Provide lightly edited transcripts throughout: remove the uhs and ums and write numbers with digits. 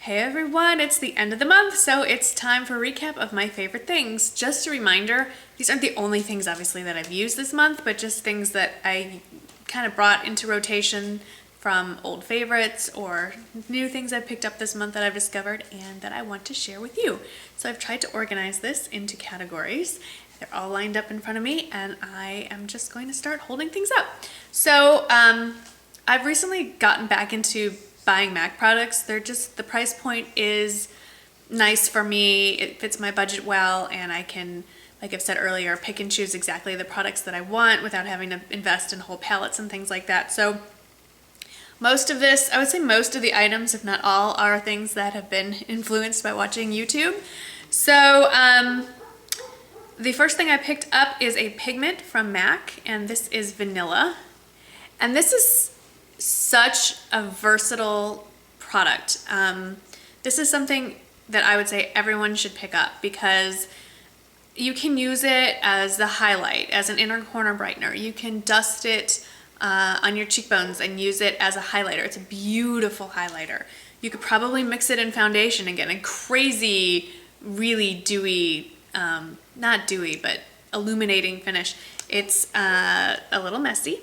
Hey everyone, it's the end of the month, so it's time for a recap of my favorite things. Just a reminder, these aren't the only things obviously that I've used this month, but just things that I kind of brought into rotation from old favorites or new things I've picked up this month that I've discovered and that I want to share with you. So I've tried to organize this into categories. They're all lined up in front of me and I am just going to start holding things up. So I've recently gotten back into buying MAC products. They're just, the price point is nice for me. It fits my budget well and I can, like I've said earlier, pick and choose exactly the products that I want without having to invest in whole palettes and things like that. So most of this, I would say most of the items, if not all, are things that have been influenced by watching YouTube. So the first thing I picked up is a Pigment from MAC, and this is Vanilla. And this is such a versatile product. This is something that I would say everyone should pick up because you can use it as the highlight, as an inner corner brightener. You can dust it on your cheekbones and use it as a highlighter. It's a beautiful highlighter. You could probably mix it in foundation and get a crazy, really dewy, not dewy, but illuminating finish. It's a little messy.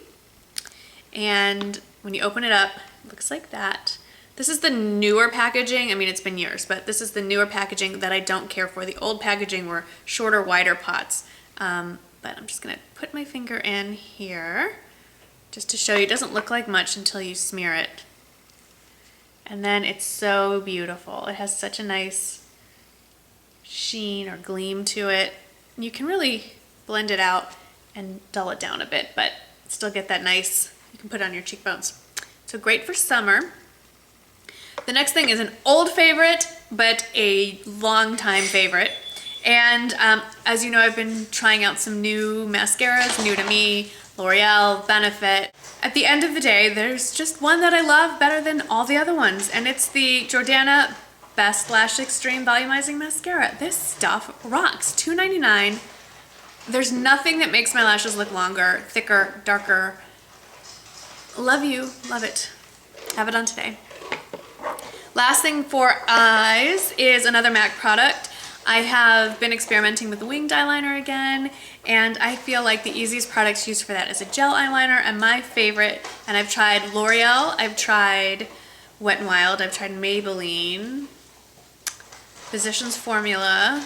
And when you open it up, it looks like that. This is the newer packaging. I mean, it's been years, but this is the newer packaging that I don't care for. The old packaging were shorter, wider pots. But I'm just gonna put my finger in here just to show you. It doesn't look like much until you smear it. And then it's so beautiful. It has such a nice sheen or gleam to it. You can really blend it out and dull it down a bit, but still get that nice, you can put it on your cheekbones. So great for summer. The next thing is an old favorite, but a long time favorite. And as you know, I've been trying out some new mascaras, new to me, L'Oreal, Benefit. At the end of the day, there's just one that I love better than all the other ones, and it's the Jordana Best Lash Xtreme Volumizing Mascara. This stuff rocks. $2.99. There's nothing that makes my lashes look longer, thicker, darker. Love you, love it. Have it on today. Last thing for eyes is another MAC product. I have been experimenting with the winged eyeliner again, and I feel like the easiest product to use for that is a gel eyeliner, and my favorite, and I've tried L'Oreal, I've tried Wet n Wild, I've tried Maybelline, Physicians Formula,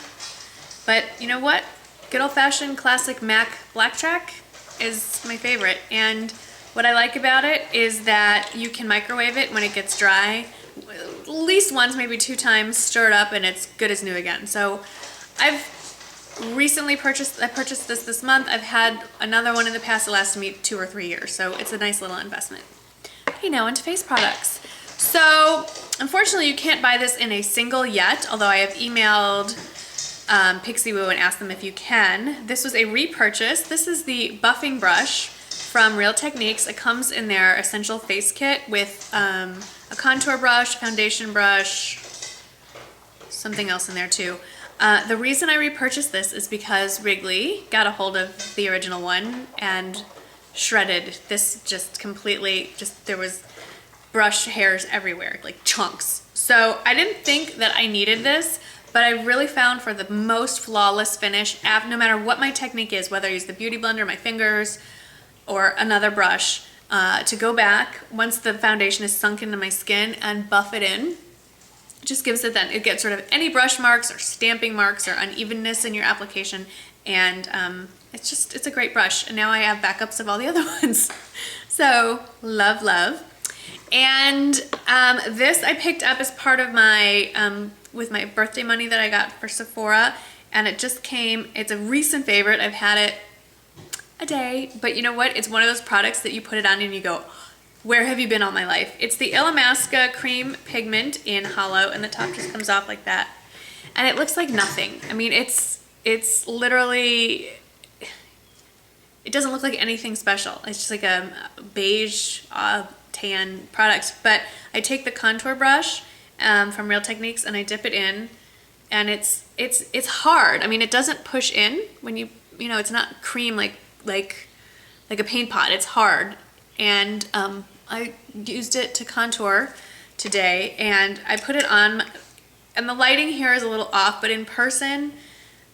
but you know what? Good old-fashioned classic MAC BlackTrack is my favorite, and what I like about it is that you can microwave it when it gets dry, at least once, maybe 2 times, stir it up, and it's good as new again. So I've recently purchased this month. I've had another one in the past that lasted me 2 or 3 years, so it's a nice little investment. Okay, now onto face products. So unfortunately you can't buy this in a single yet, although I have emailed Pixie Woo and asked them if you can. This was a repurchase. This is the buffing brush from Real Techniques. It comes in their essential face kit with a contour brush, foundation brush, something else in there too. The reason I repurchased this is because Wrigley got a hold of the original one and shredded this just completely, there was brush hairs everywhere, like chunks. So I didn't think that I needed this, but I really found for the most flawless finish, no matter what my technique is, whether I use the Beauty Blender, my fingers, or another brush, to go back once the foundation is sunk into my skin and buff it in. It just gives it then, it gets rid of any brush marks or stamping marks or unevenness in your application, and it's a great brush. And now I have backups of all the other ones. So love, love. And this I picked up as part of my, with my birthday money that I got for Sephora, and it just came, it's a recent favorite. I've had it a day, but you know what? It's one of those products that you put it on and you go, where have you been all my life? It's the Illamasqua Cream Pigment in Hollow, and the top just comes off like that. And it looks like nothing. I mean, it's literally, it doesn't look like anything special. It's just like a beige tan product. But I take the contour brush from Real Techniques and I dip it in, and it's hard. I mean, it doesn't push in when you know, it's not cream like a paint pot. It's hard, and I used it to contour today, and I put it on, and the lighting here is a little off, but in person,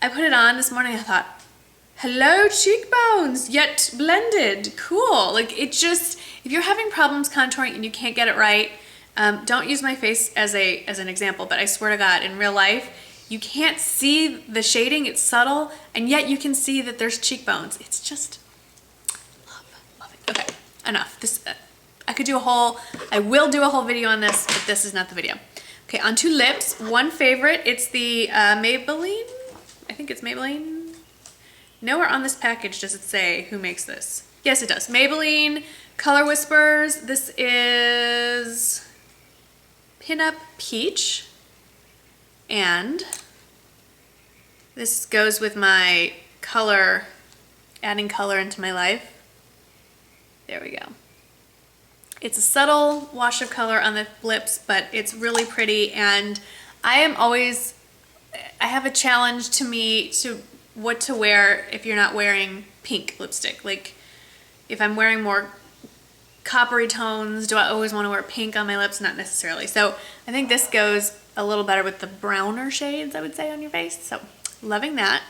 I put it on this morning. I thought, hello cheekbones, yet blended, cool. Like it just, if you're having problems contouring and you can't get it right, don't use my face as an example, but I swear to God, in real life, you can't see the shading, it's subtle, and yet you can see that there's cheekbones. It's just, love it. Okay, enough. This, I will do a whole video on this, but this is not the video. Okay, on to lips. One favorite, it's the Maybelline. I think it's Maybelline. Nowhere on this package does it say who makes this. Yes, it does. Maybelline Color Whispers. This is Pinup Peach. And this goes with my color, adding color into my life. There we go. It's a subtle wash of color on the lips, but it's really pretty, and I have a challenge to me to what to wear if you're not wearing pink lipstick. Like if I'm wearing more coppery tones, do I always want to wear pink on my lips? Not necessarily. So I think this goes a little better with the browner shades, I would say, on your face. So loving that.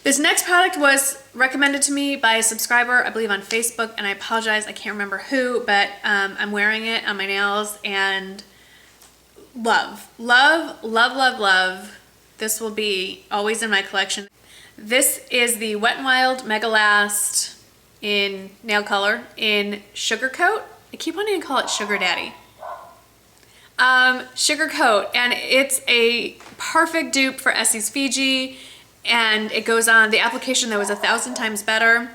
This next product was recommended to me by a subscriber, I believe on Facebook, and I apologize, I can't remember who, but I'm wearing it on my nails and love. This will be always in my collection. This is the Wet n Wild Megalast in nail color in Sugar Coat. I keep wanting to call it Sugar Daddy. Sugar Coat, and it's a perfect dupe for Essie's Fiji, and it goes on the application that was 1,000 times better.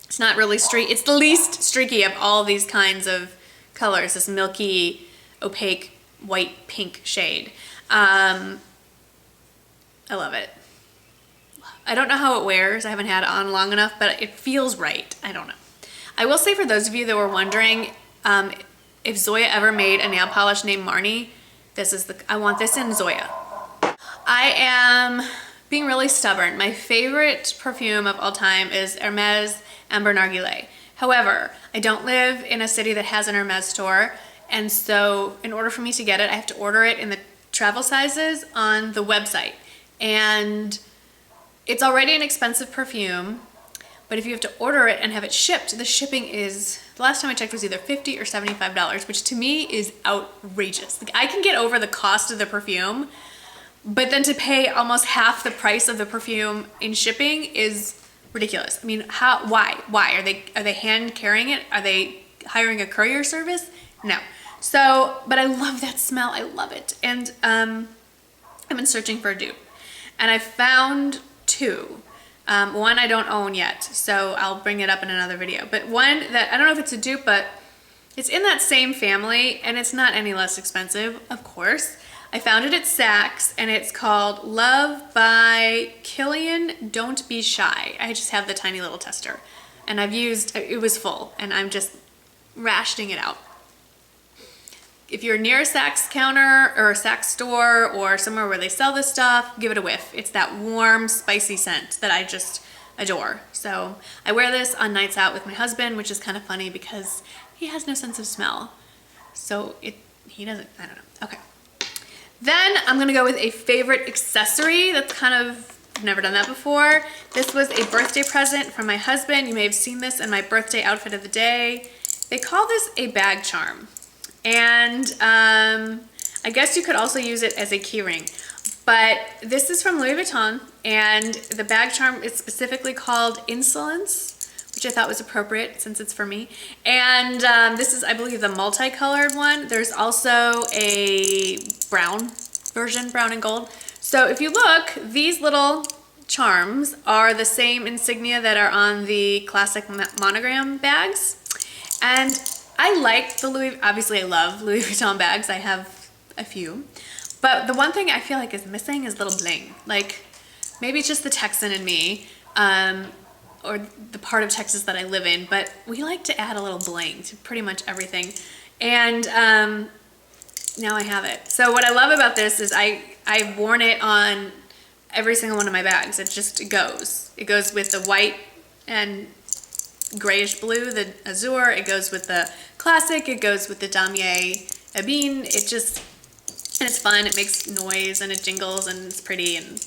It's not really streaky. It's the least streaky of all these kinds of colors, this milky, opaque, white pink shade. I love it. I don't know how it wears. I haven't had it on long enough, but it feels right. I don't know. I will say, for those of you that were wondering, if Zoya ever made a nail polish named Marnie, I want this in Zoya. I am being really stubborn. My favorite perfume of all time is Hermes Amber Narguilé. However, I don't live in a city that has an Hermes store, and so in order for me to get it, I have to order it in the travel sizes on the website. And it's already an expensive perfume, but if you have to order it and have it shipped, the shipping is, the last time I checked, was either $50 or $75, which to me is outrageous. Like, I can get over the cost of the perfume, but then to pay almost half the price of the perfume in shipping is ridiculous. I mean, why? Are they hand carrying it? Are they hiring a courier service? No. So, but I love that smell. I love it. And I've been searching for a dupe, and I found two. One I don't own yet, so I'll bring it up in another video. But one that, I don't know if it's a dupe, but it's in that same family, and it's not any less expensive, of course. I found it at Saks, and it's called Love by Killian Don't Be Shy. I just have the tiny little tester, and it was full, and I'm just rationing it out. If you're near a Saks counter or a Saks store or somewhere where they sell this stuff, give it a whiff. It's that warm, spicy scent that I just adore. So I wear this on nights out with my husband, which is kind of funny because he has no sense of smell. So he doesn't, I don't know. Okay. Then I'm gonna go with a favorite accessory that's kind of, I've never done that before. This was a birthday present from my husband. You may have seen this in my birthday outfit of the day. They call this a bag charm. And I guess you could also use it as a key ring. But this is from Louis Vuitton, and the bag charm is specifically called Insolence, which I thought was appropriate since it's for me. And this is, I believe, the multicolored one. There's also a brown version, brown and gold. So if you look, these little charms are the same insignia that are on the classic monogram bags. And I like obviously I love Louis Vuitton bags. I have a few. But the one thing I feel like is missing is little bling. Like, maybe it's just the Texan in me, or the part of Texas that I live in, but we like to add a little bling to pretty much everything. And now I have it. So what I love about this is I've worn it on every single one of my bags. It just goes. It goes with the white and grayish blue, the azure. It goes with the classic. It goes with the damier a bean. It just, and it's fun. It makes noise and it jingles and it's pretty and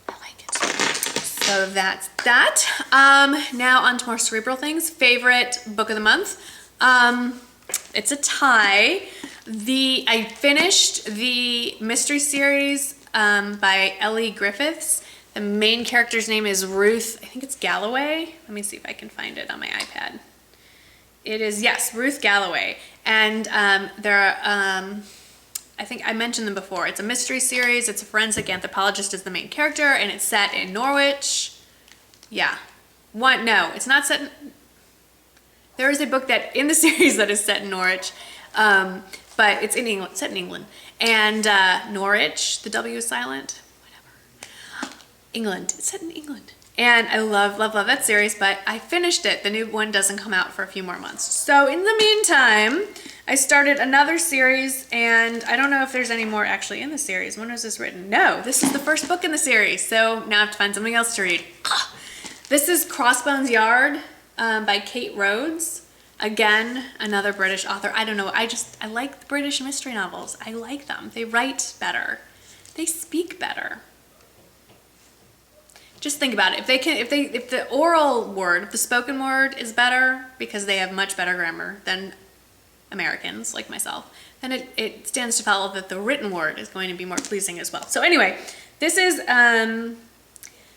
I like it. So that's that. Now on to more cerebral things. Favorite book of the month. It's a tie. I finished the mystery series by Elly Griffiths. The main character's name is Ruth, I think it's Galloway. Let me see if I can find it on my iPad. It is, yes, Ruth Galloway. And I think I mentioned them before. It's a mystery series. It's a forensic anthropologist as the main character, and it's set in Norwich. Yeah. No, it's not set in... There is a book that in the series that is set in Norwich, but it's in England, set in England. And Norwich, the W is silent. Whatever. England. It's set in England. And I love that series, but I finished it. The new one doesn't come out for a few more months. So in the meantime, I started another series, and I don't know if there's any more actually in the series. When was this written? No, this is the first book in the series, so now I have to find something else to read. This is Crossbones Yard by Kate Rhodes. Again, another British author. I don't know, I like the British mystery novels. I like them. They write better. They speak better. Just think about it. If the oral word, if the spoken word is better because they have much better grammar than Americans like myself, then it stands to follow that the written word is going to be more pleasing as well. So anyway, this is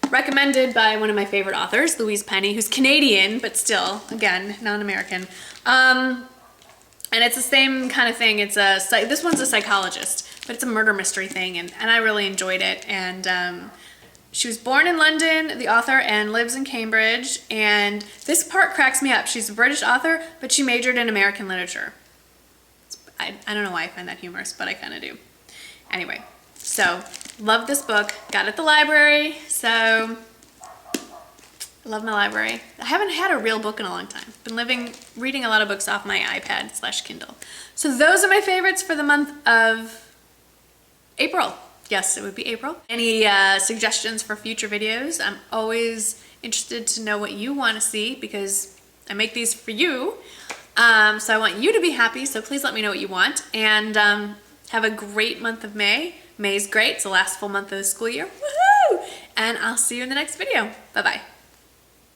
recommended by one of my favorite authors, Louise Penny, who's Canadian, but still, again, non-American. And it's the same kind of thing. This one's a psychologist, but it's a murder mystery thing, and I really enjoyed it. And she was born in London, the author, and lives in Cambridge. And this part cracks me up. She's a British author, but she majored in American literature. I don't know why I find that humorous, but I kind of do. Anyway, so love this book. Got it at the library, so I love my library. I haven't had a real book in a long time. Been reading a lot of books off my iPad/Kindle. So those are my favorites for the month of April. Yes, it would be April. Any suggestions for future videos? I'm always interested to know what you want to see because I make these for you. So I want you to be happy, so please let me know what you want. And have a great month of May. May's great. It's the last full month of the school year. Woohoo! And I'll see you in the next video. Bye-bye.